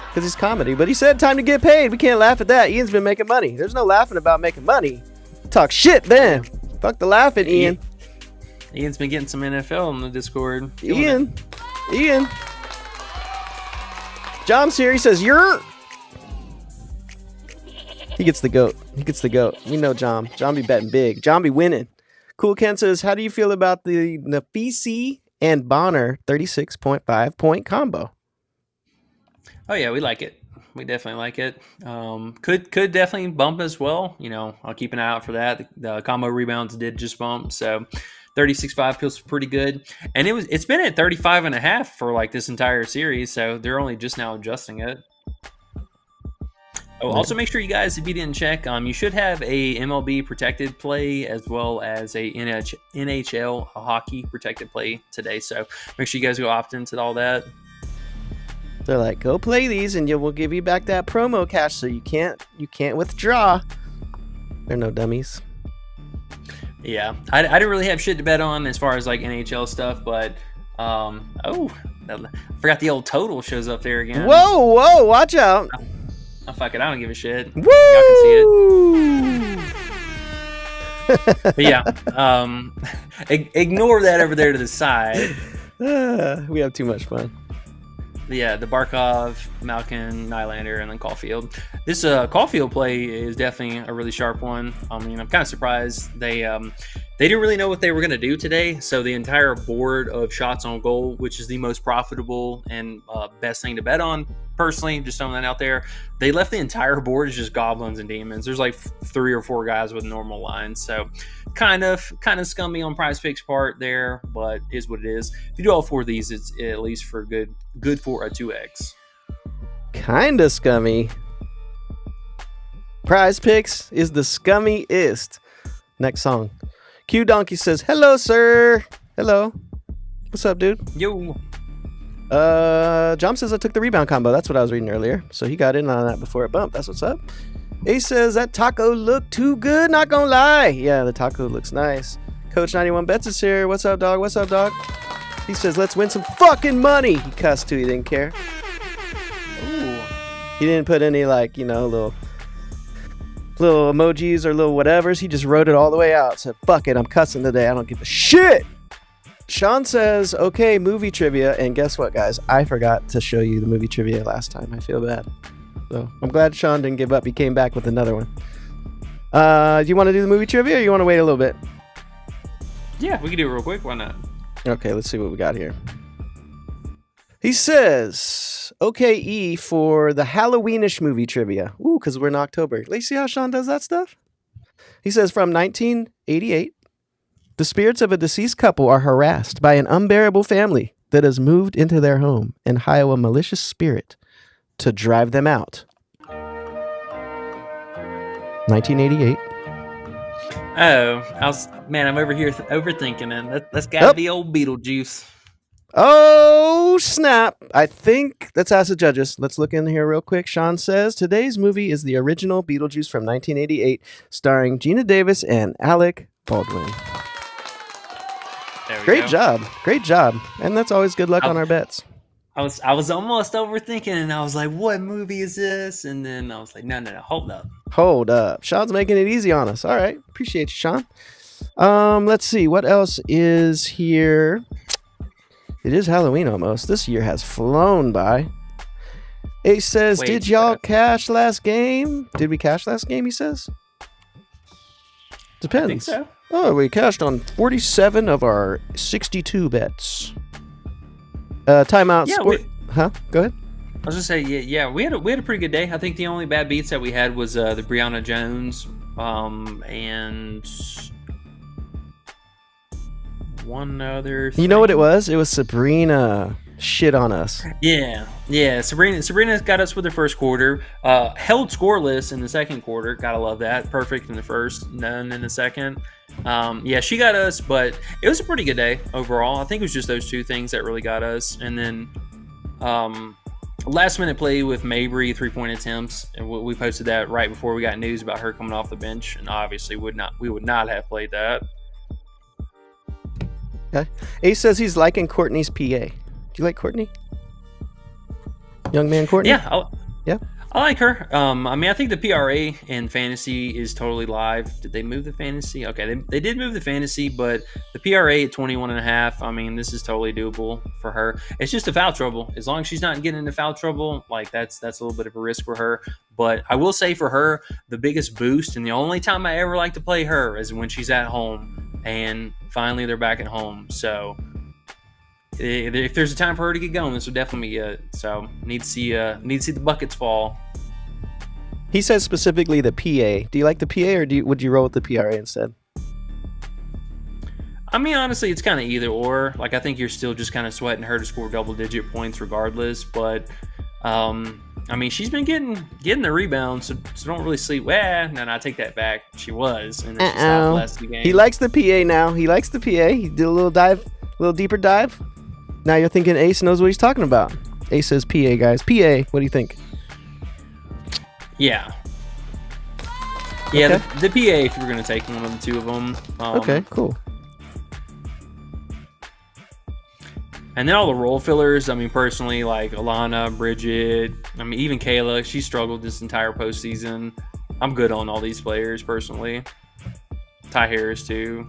Because he's comedy. But he said time to get paid. We can't laugh at that. Ian's been making money. There's no laughing about making money. Talk shit then. Fuck the laughing, Ian. Ian's been getting some NFL on the Discord. Ian. John's here. He says, you're... He gets the goat. We know John. John be betting big. John be winning. Cool Ken says, how do you feel about the Nafisi and Bonner 36.5 point combo? Oh yeah, we like it. We definitely like it. Could definitely bump as well. You know, I'll keep an eye out for that. The combo rebounds did just bump, so 36.5 feels pretty good. And it's been at 35.5 for like this entire series, so they're only just now adjusting it. Oh, also make sure you guys, if you didn't check, you should have a MLB protected play as well as a NHL hockey protected play today. So make sure you guys go opt into all that. They're like, go play these and we'll give you back that promo cash so you can't withdraw. They're no dummies. Yeah, I didn't really have shit to bet on as far as like NHL stuff, but I forgot the old total shows up there again. Whoa, watch out. Oh, fuck it, I don't give a shit. Woo! Y'all can see it. But yeah, ignore that over there to the side. We have too much fun. Yeah, the Barkov, Malkin, Nylander, and then Caulfield. This Caulfield play is definitely a really sharp one. I mean, I'm kind of surprised they didn't really know what they were going to do today. So the entire board of shots on goal, which is the most profitable and best thing to bet on, personally, just throwing that out there, they left the entire board as just goblins and demons. There's like 3 or 4 guys with normal lines, so kind of scummy on PrizePicks part there, but is what it is. If you do all 4 of these, it's at least for good for a 2x. Kinda scummy. PrizePicks is the scummiest. Next song. Q Donkey says, "Hello, sir." Hello. What's up, dude? Yo. Jom says I took the rebound combo. That's what I was reading earlier. So he got in on that before it bumped. That's what's up. Ace says that taco looked too good, not gonna lie. Yeah, the taco looks nice. Coach 91 Bets is here. What's up, dog? What's up, dog? He says, let's win some fucking money. He cussed too. He didn't care. Ooh. He didn't put any, like, you know, little emojis or little whatevers. He just wrote it all the way out. Said, fuck it, I'm cussing today. I don't give a shit. Sean says, okay, movie trivia. And guess what, guys? I forgot to show you the movie trivia last time. I feel bad. So I'm glad Sean didn't give up. He came back with another one. Do you want to do the movie trivia or you want to wait a little bit? Yeah, we can do it real quick. Why not? Okay, let's see what we got here. He says, okay, E for the Halloweenish movie trivia. Ooh, because we're in October. Let's see how Sean does that stuff. He says, from 1988, the spirits of a deceased couple are harassed by an unbearable family that has moved into their home and hire a malicious spirit to drive them out. 1988. Oh, I'm over here overthinking it. That's gotta be old Beetlejuice. Oh, snap. I think, let's ask the judges. Let's look in here real quick. Sean says, today's movie is the original Beetlejuice from 1988, starring Gina Davis and Alec Baldwin. Great job. Great job. And that's always good luck on our bets. I was almost overthinking, and I was like, what movie is this? And then I was like, no, hold up. Sean's making it easy on us. All right. Appreciate you, Sean. Let's see. What else is here? It is Halloween almost. This year has flown by. Ace says, did y'all cash last game? Did we cash last game, he says? Depends. I think so. Oh, we cashed on 47 of our 62 bets. Timeout. Yeah, Go ahead. I was just saying, yeah, we had a pretty good day. I think the only bad beats that we had was the Brianna Jones, and one other thing. You know what it was? It was Sabrina shit on us. Yeah. Sabrina got us with the first quarter. Held scoreless in the second quarter. Gotta love that. Perfect in the first, none in the second. She got us, but it was a pretty good day overall. I think it was just those 2 things that really got us. And then last minute play with Mabry, 3-point attempts, and we posted that right before we got news about her coming off the bench, and obviously we would not have played that. Okay. Ace says he's liking Courtney's PA. Do you like Courtney? Young man Courtney? Yeah. Yeah. I like her. I think the PRA in fantasy is totally live. Did they move the fantasy? Okay, they did move the fantasy, but the PRA at 21.5. This is totally doable for her. It's just a foul trouble. As long as she's not getting into foul trouble, like that's a little bit of a risk for her. But I will say for her, the biggest boost and the only time I ever like to play her is when she's at home, and finally they're back at home. So if there's a time for her to get going, this would definitely be it. So need to see the buckets fall. He says specifically the PA. Do you like the PA or would you roll with the PRA instead? Honestly, it's kind of either or. Like, I think you're still just kind of sweating her to score double-digit points regardless. But, she's been getting the rebounds, so don't really sleep. No, I take that back. She was, and then she stopped last few games. He likes the PA now. He likes the PA. He did a little deeper dive. Now you're thinking Ace knows what he's talking about. Ace says PA, guys. PA, what do you think? Yeah. Yeah, Okay. the PA if you're going to take one of the two of them. Okay, cool. And then all the role fillers, I mean, personally, like Alana, Bridget, I mean, even Kayla, she struggled this entire postseason. I'm good on all these players, personally. Ty Harris, too.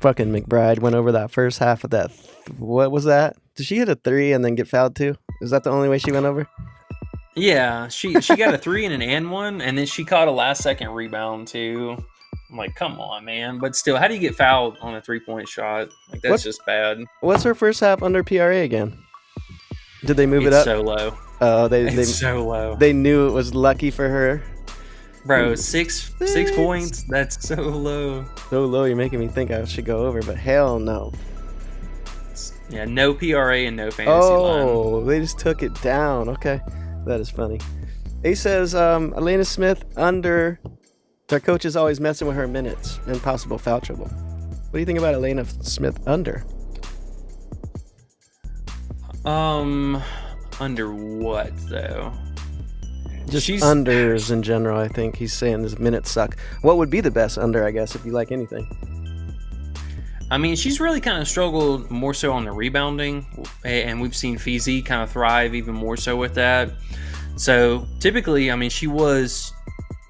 Fucking McBride went over that first half of that. What was that? Did she hit a 3 and then get fouled too? Is that the only way she went over? Yeah, she got a 3 and one, and then she caught a last-second rebound, too. I'm like, come on, man. But still, how do you get fouled on a 3-point shot? Like, that's just bad. What's her first half under PRA again? Did they move it up? It's so low. Oh, It's so low. They knew it was lucky for her. Bro, six points? That's so low. So low, you're making me think I should go over, but hell no. Yeah, no PRA and no fantasy line. Oh, they just took it down. Okay, that is funny. He says, Elena Smith under. Their coach is always messing with her minutes and possible foul trouble. What do you think about Elena Smith under? Under what though? Just unders in general. I think he's saying his minutes suck. What would be the best under, I guess, if you like anything? I mean, she's really kind of struggled more so on the rebounding, and we've seen Feezy kind of thrive even more so with that. So typically, I mean, she was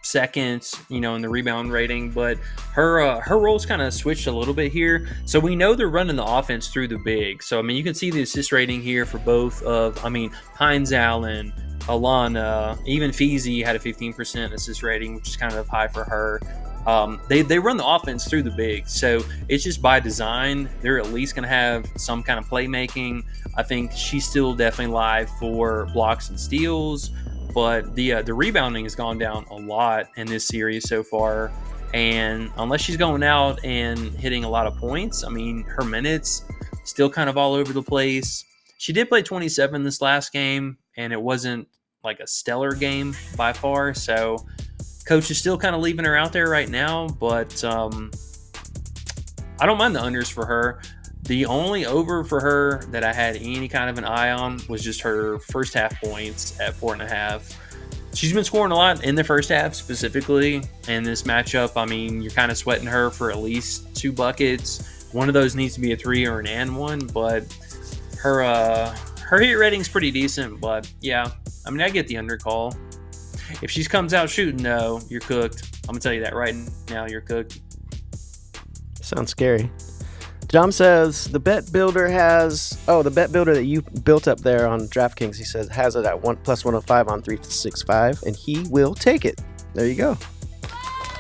second, in the rebound rating, but her roles kind of switched a little bit here. So we know they're running the offense through the big. So I mean, you can see the assist rating here for both of, Hines Allen, Alana, even Feezy had a 15% assist rating, which is kind of high for her. They run the offense through the big, so it's just by design. They're at least going to have some kind of playmaking. I think she's still definitely live for blocks and steals, but the rebounding has gone down a lot in this series so far. And unless she's going out and hitting a lot of points, I mean, her minutes still kind of all over the place. She did play 27 this last game, and it wasn't like a stellar game by far. So coach is still kind of leaving her out there right now, but I don't mind the unders for her. The only over for her that I had any kind of an eye on was just her first half points at 4.5. She's been scoring a lot in the first half specifically. In this matchup, I mean, you're kind of sweating her for at least 2 buckets. One of those needs to be a 3 or an and one, but her hit rating's pretty decent. But yeah, I mean, I get the under call. If she comes out shooting, no, you're cooked. I'm gonna tell you that right now, you're cooked. Sounds scary. John says the bet builder that you built up there on DraftKings, he says has it at plus 105 on 365, and he will take it. There you go.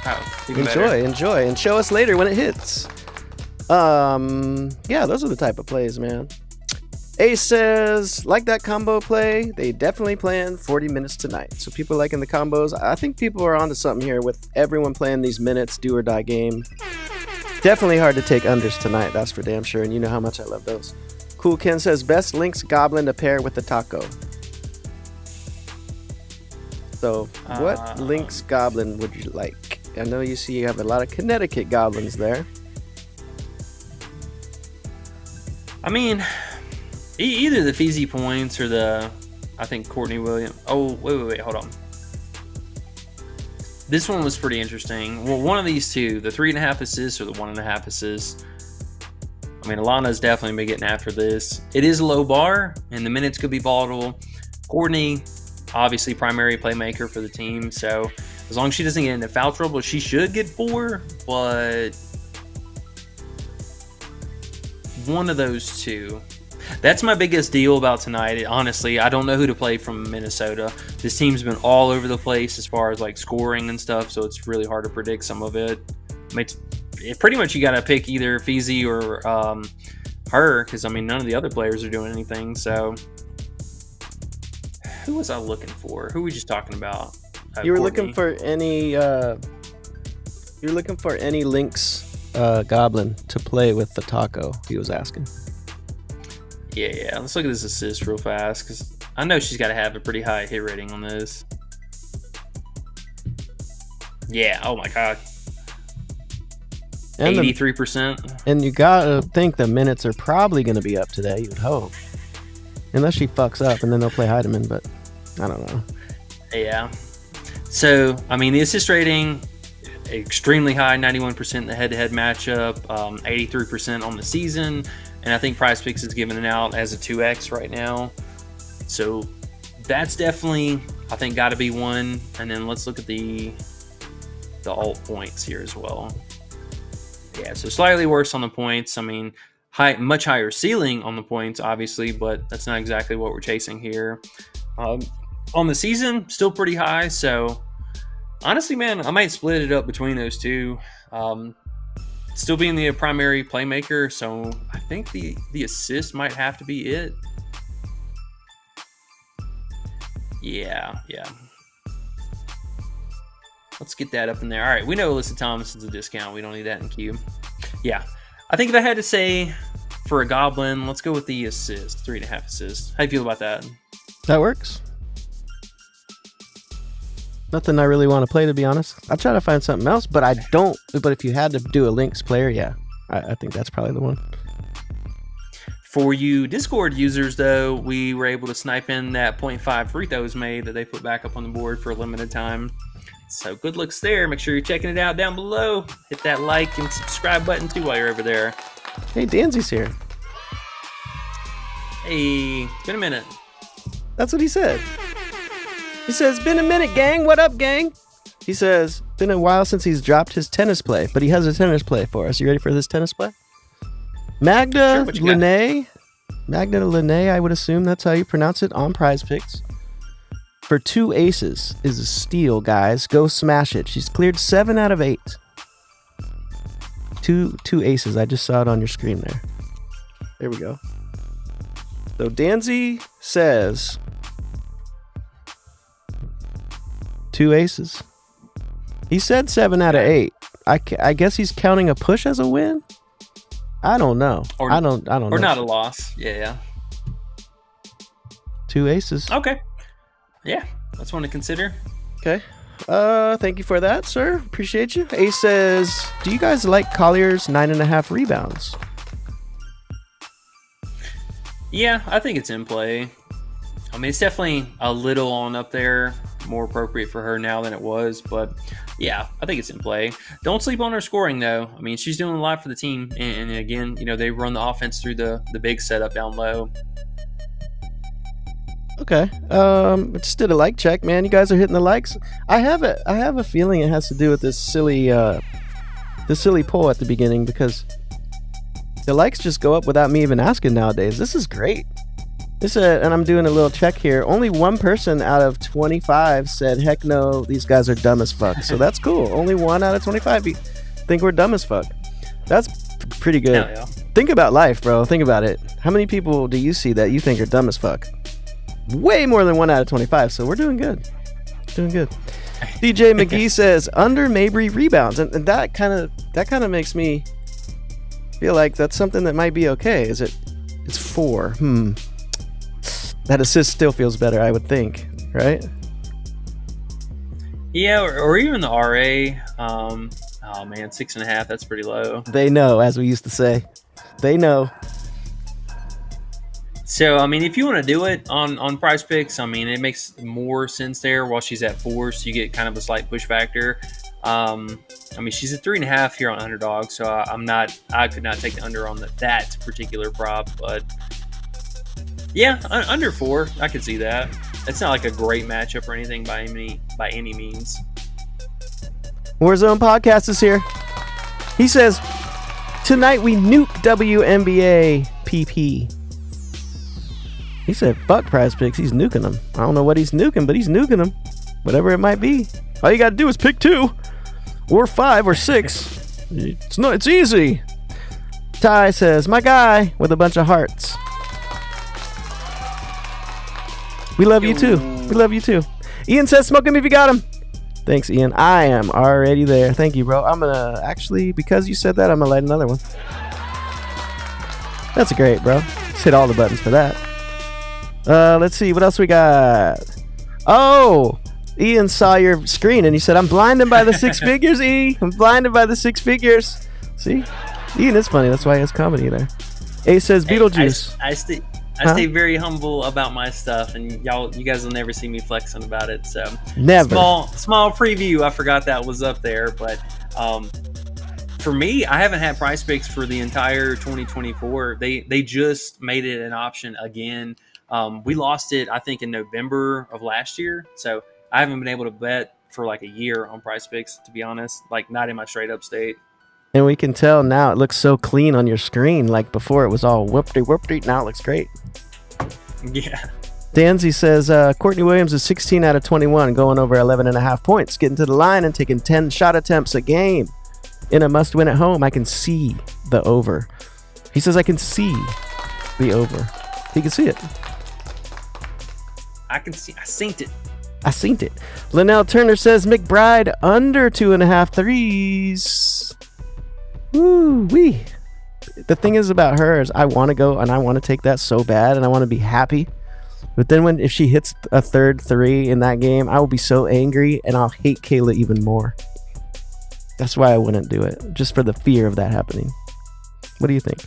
Oh, even better. Enjoy, and show us later when it hits. Yeah, those are the type of plays, man. Ace says, like that combo play, they definitely playing 40 minutes tonight. So people liking the combos. I think people are onto something here with everyone playing these minutes, do or die game. Definitely hard to take unders tonight, that's for damn sure, and you know how much I love those. Cool Ken says, best Lynx Goblin to pair with the taco. So, what Lynx Goblin would you like? I know you have a lot of Connecticut Goblins there. I mean, either the Feezy points or I think Courtney Williams. Oh, wait, hold on. This one was pretty interesting. Well, one of these two, the 3.5 assists or the 1.5 assists. I mean, Alana's definitely been getting after this. It is a low bar, and the minutes could be volatile. Courtney, obviously primary playmaker for the team, so as long as she doesn't get into foul trouble, she should get 4, but one of those two. That's my biggest deal about tonight. Honestly, I don't know who to play from Minnesota. This team's been all over the place as far as like scoring and stuff, so it's really hard to predict some of it. I mean, pretty much you got to pick either Feezy or her, because I mean none of the other players are doing anything. So who was I looking for? Who were we just talking about? You were Courtney. looking for any. You're looking for any Lynx Goblin to play with the taco. He was asking. Yeah. Let's look at this assist real fast, because I know she's got to have a pretty high hit rating on this. Yeah. Oh my god. 83%. And you gotta think the minutes are probably going to be up today. You'd hope. unless she fucks up, and then they'll play Heidemann. But I don't know. Yeah. So I mean, the assist rating extremely high, 91% in the head-to-head matchup, 83% on the season, and I think PrizePicks is giving it out as a 2x right now. So that's definitely, I think, got to be one. And then let's look at the alt points here as well. Yeah, so slightly worse on the points. I mean, much higher ceiling on the points, obviously, but that's not exactly what we're chasing here. On the season, still pretty high. So honestly, man, I might split it up between those two. Still being the primary playmaker, so I think the assist might have to be it. Yeah. Let's get that up in there. All right, we know Alyssa Thomas is a discount. We don't need that in Q. Yeah, I think if I had to say for a Goblin, let's go with the assist, 3.5 assists. How do you feel about that? That works. Nothing I really want to play, to be honest. I'll try to find something else, but I don't. But if you had to do a Lynx player, yeah, I think that's probably the one. For you Discord users, though, we were able to snipe in that 0.5 free throws made that they put back up on the board for a limited time. So good looks there. Make sure you're checking it out down below. Hit that like and subscribe button too while you're over there. Hey, Danzy's here. Hey, been a minute. That's what he said. He says, been a minute, gang. What up, gang? He says, been a while since he's dropped his tennis play, but he has a tennis play for us. You ready for this tennis play? Magda Linnae. Magda Linnae, I would assume that's how you pronounce it on PrizePicks. For 2 aces is a steal, guys. Go smash it. She's cleared 7 out of 8. Two aces. I just saw it on your screen there. There we go. So Danzy says 2 aces. He said 7 out of 8. I guess he's counting a push as a win. I don't know. I don't know. Or not a loss. Yeah. 2 aces. Okay. Yeah, that's one to consider. Okay. Thank you for that, sir. Appreciate you. Ace says, do you guys like Collier's 9.5 rebounds? Yeah, I think it's in play. I mean, it's definitely a little on up there, more appropriate for her now than it was. But yeah, I think it's in play. Don't sleep on her scoring, though. I mean, she's doing a lot for the team. And again, they run the offense through the big setup down low. Okay. I just did a like check, man. You guys are hitting the likes. I have a feeling it has to do with this silly poll at the beginning, because the likes just go up without me even asking nowadays. This is great. And I'm doing a little check here. Only one person out of 25 said, heck no, these guys are dumb as fuck. So that's cool. Only 1 out of 25 think we're dumb as fuck. That's pretty good. Yeah. Think about life, bro. Think about it. How many people do you see that you think are dumb as fuck? Way more than 1 out of 25. So we're doing good. DJ McGee says under Mabry rebounds. And that kind of makes me feel like that's something that might be okay. It's 4. That assist still feels better, I would think, right? Yeah, or even the RA. Oh man, 6.5. That's pretty low. They know, as we used to say. They know. So I mean, if you want to do it on PrizePicks, I mean, it makes more sense there. While she's at 4, so you get kind of a slight push factor. I mean, she's at 3.5 here on Underdog, so I could not take the under on that particular prop, but. Yeah, under 4, I could see that. It's not like a great matchup or anything by any means. Warzone Podcast is here. He says, tonight we nuke WNBA PP. He said, fuck PrizePicks, he's nuking them. I don't know what he's nuking, but he's nuking them. Whatever it might be. All you gotta do is pick 2, or 5, or 6. It's easy. Ty says, my guy, with a bunch of hearts. We love you too. We love you too. Ian says, smoke him if you got him. Thanks, Ian. I am already there. Thank you, bro. I'm going to actually, because you said that, I'm going to light another one. That's great, bro. Just hit all the buttons for that. Let's see. What else we got? Oh, Ian saw your screen and he said, I'm blinded by the 6 figures, E. I'm blinded by the 6 figures. See? Ian is funny. That's why he has comedy there. A says Beetlejuice. I I stay very humble about my stuff, and you guys will never see me flexing about it. So Never. Small preview. I forgot that was up there, but for me, I haven't had PrizePicks for the entire 2024. They just made it an option again. We lost it, I think, in November of last year, so I haven't been able to bet for like a year on PrizePicks, to be honest. Like, not in my straight up state. And we can tell now it looks so clean on your screen. Like before, it was all whoop-de-whoop-de. Now it looks great. Yeah. Danzy says, Courtney Williams is 16 out of 21, going over 11.5 points, getting to the line and taking 10 shot attempts a game. In a must-win at home, I can see the over. He says, I can see the over. He can see it. I synced it. I synced it. Linnell Turner says, McBride under 2.5 threes. Woo-wee. The thing is about her is I want to go and I want to take that so bad and I want to be happy. But then if she hits a third three in that game, I will be so angry and I'll hate Kayla even more. That's why I wouldn't do it, just for the fear of that happening. What do you think?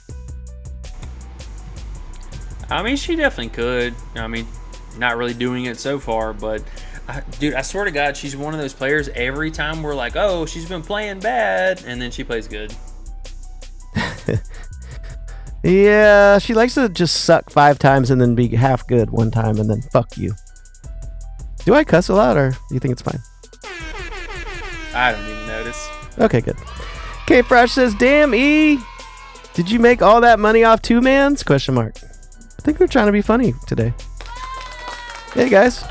I mean, she definitely could. I mean, not really doing it so far, but dude, I swear to God, she's one of those players. Every time we're like, oh, she's been playing bad, and then she plays good. Yeah, she likes to just suck 5 times and then be half good one time and then fuck you. Do I cuss a lot or do you think it's fine? I don't even notice. Okay, good. K Fresh says, damn, E, did you make all that money off 2-mans? Question mark. I think they're trying to be funny today. Hey, guys.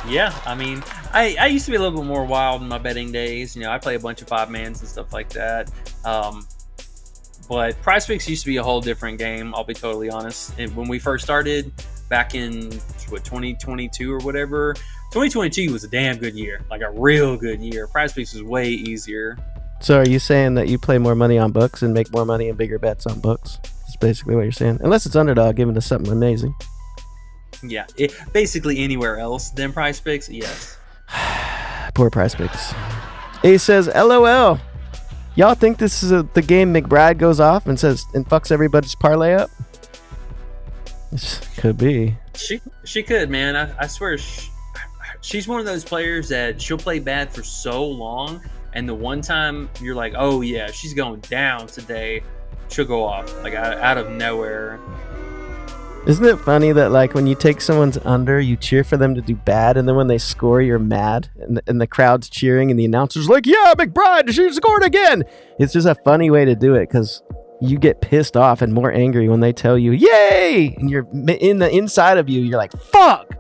Yeah, I mean, I used to be a little bit more wild in my betting days. You know, I play a bunch of 5-mans and stuff like that. But PrizePicks used to be a whole different game, I'll be totally honest. And when we first started back in, 2022 or whatever, 2022 was a damn good year, like a real good year. PrizePicks was way easier. So are you saying that you play more money on books and make more money in bigger bets on books? That's basically what you're saying. Unless it's Underdog giving us something amazing. Yeah, basically anywhere else than PrizePicks, yes. Poor PrizePicks. A says, LOL. Y'all think this is the game McBride goes off and says and fucks everybody's parlay up? This could be. She could, man. I swear, she's one of those players that she'll play bad for so long, and the one time you're like, oh yeah, she's going down today, she'll go off like out of nowhere. Isn't it funny that like when you take someone's under, you cheer for them to do bad, and then when they score, you're mad, and the crowd's cheering, and the announcer's like, "Yeah, McBride, she scored again." It's just a funny way to do it because you get pissed off and more angry when they tell you, "Yay!" and you're in the inside of you, you're like, "Fuck!"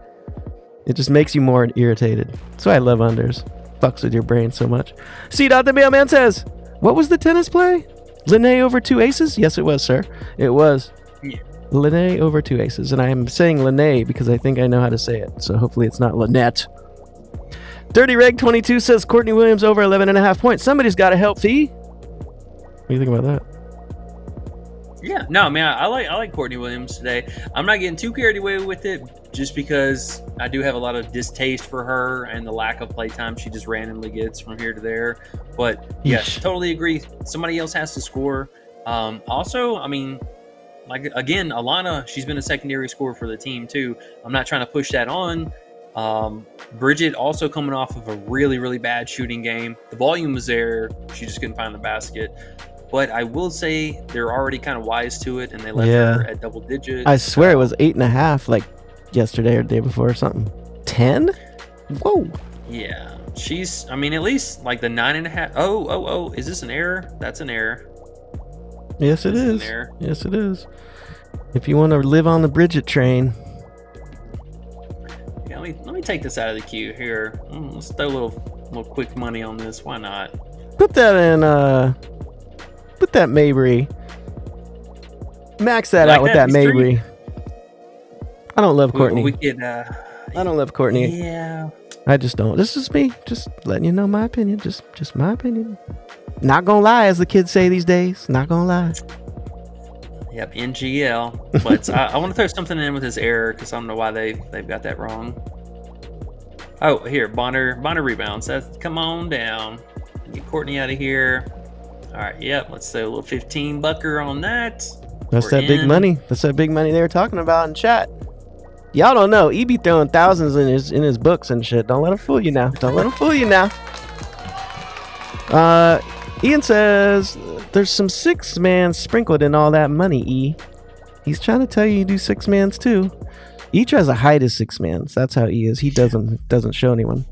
It just makes you more irritated. That's why I love unders. Fucks with your brain so much. C. The mailman says, "What was the tennis play? Linnae over 2 aces?" Yes, it was, sir. It was. Yeah. Linnae over 2 aces, and I'm saying Linnae because I think I know how to say it, so hopefully it's not Lynette. Dirty Reg 22 says Courtney Williams over 11.5 points. Somebody's got to help Fee. What do you think about that? Yeah, no, man, I like Courtney Williams today. I'm not getting too carried away with it just because I do have a lot of distaste for her and the lack of playtime she just randomly gets from here to there. But yes, totally agree. Somebody else has to score. Also, I mean, like, again, Alana, she's been a secondary scorer for the team too. I'm not trying to push that on. Bridget also coming off of a really, really bad shooting game. The volume was there. She just couldn't find the basket. But I will say they're already kind of wise to it, and they left her at double digits. I swear it was 8.5 like yesterday or the day before or something. 10? Whoa. Yeah. She's, I mean, at least like the 9.5. Oh, is this an error? That's an error. Yes, it is. Yes, it is. If you want to live on the Bridget train. Yeah, let me take this out of the queue here. Let's throw a little quick money on this. Why not? Put that in. Put that Mabry. Max that out with that Mabry. I don't love Courtney. We could. I don't love Courtney. Yeah. I just don't. This is me. Just letting you know my opinion. Just my opinion. Not gonna lie, as the kids say these days. Not gonna lie. Yep, NGL. But I want to throw something in with this error because I don't know why they've got that wrong. Oh, here, Bonner rebounds. Come on down. Get Courtney out of here. All right, yep. Let's throw a little 15 bucker on that. That's We're that big in. money. That's that big money they were talking about in chat. Y'all don't know. He be throwing thousands in his books and shit. Don't let him fool you now. Don't let him fool you now. Ian says there's some 6-man sprinkled in all that money, E. He's trying to tell you do 6-mans too. E tries to hide his 6-mans. That's how E is. He doesn't show anyone.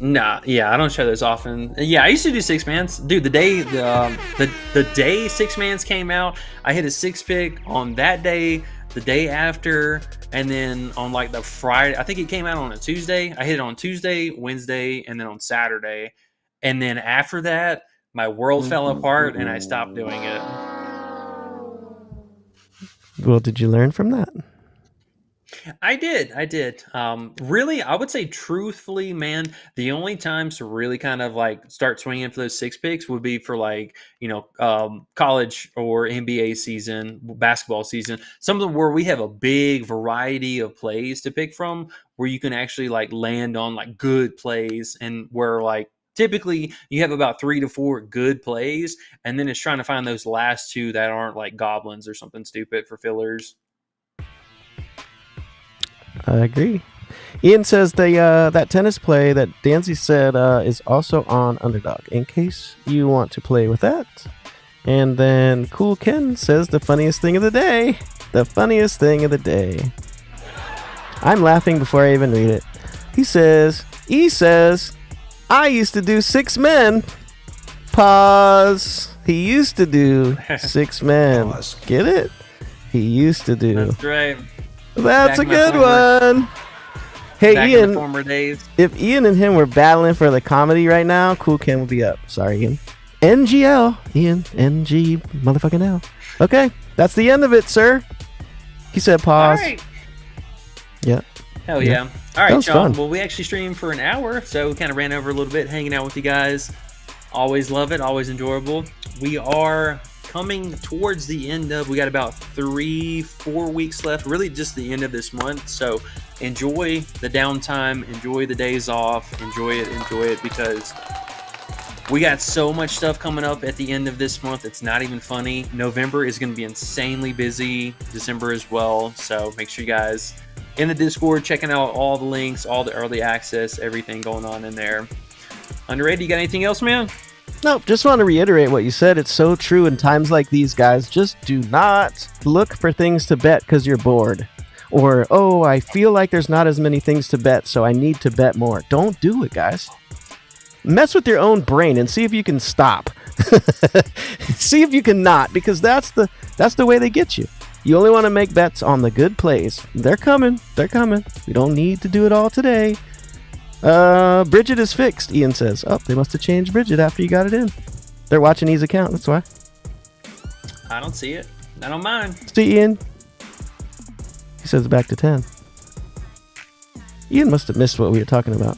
Nah, yeah, I don't show those often. Yeah, I used to do 6-mans. Dude, the day 6-mans came out, I hit a 6-pick on that day, the day after, and then on like the Friday, I think it came out on a Tuesday. I hit it on Tuesday, Wednesday, and then on Saturday. And then after that, my world fell apart and I stopped doing it. Well, did you learn from that? I did. Really, I would say truthfully, man, the only times to really kind of like start swinging for those 6-picks would be for like, college or NBA season, basketball season, something where we have a big variety of plays to pick from, where you can actually like land on like good plays, and where like typically you have about 3 to 4 good plays, and then it's trying to find those last 2 that aren't like goblins or something stupid for fillers. I agree. Ian says that tennis play that Danzy said is also on Underdog, in case you want to play with that. And then Cool Ken says the funniest thing of the day. The funniest thing of the day. I'm laughing before I even read it. He says, I used to do 6 men. Pause. He used to do 6 men. Pause. Get it? He used to do. That's right. That's a Back in my good former- one. Hey, Back in Ian, the former days. if Ian and him were battling for the comedy right now, Cool Ken would be up. Sorry, Ian. NGL. Ian, NG motherfucking L. Okay, that's the end of it, sir. He said pause. All right. Yeah. Hell Yeah. yeah. All That right, was Sean. fun. Well, we actually streamed for an hour, so we kind of ran over a little bit, hanging out with you guys. Always love it. Always enjoyable. We are coming towards the end of, we got about 3-4 weeks left, really just the end of this month. So enjoy the downtime, enjoy the days off, enjoy it, because we got so much stuff coming up at the end of this month. It's not even funny. November is going to be insanely busy, December as well. So make sure you guys in the Discord, checking out all the links, all the early access, everything going on in there. Underrated, you got anything else, man? Nope, just want to reiterate what you said. It's so true in times like these, guys. Just do not look for things to bet because you're bored. Or, oh, I feel like there's not as many things to bet, so I need to bet more. Don't do it, guys. Mess with your own brain and see if you can stop. See if you can not, because that's the way they get you. You only want to make bets on the good plays. They're coming. They're coming. We don't need to do it all today. Bridget is fixed, Ian says. Oh, they must have changed Bridget after you got it in. They're watching his account, that's why. I don't see it. I don't mind. See, Ian. He says back to 10. Ian must have missed what we were talking about.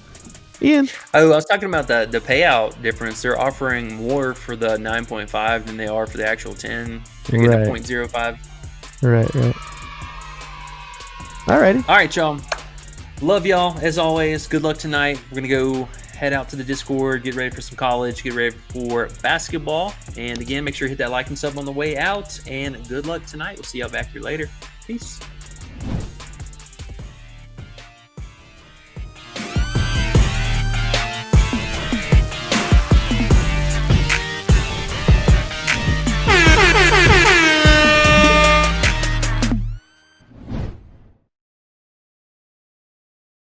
Ian. Oh, I was talking about the payout difference. They're offering more for the 9.5 than they are for the actual 10. They're getting Right. a 0.05. Right. Alrighty. All right, y'all. Love y'all as always. Good luck tonight. We're gonna go head out to the Discord, get ready for some college, get ready for basketball, and again, make sure you hit that like and sub on the way out. And good luck tonight. We'll see y'all back here later. Peace.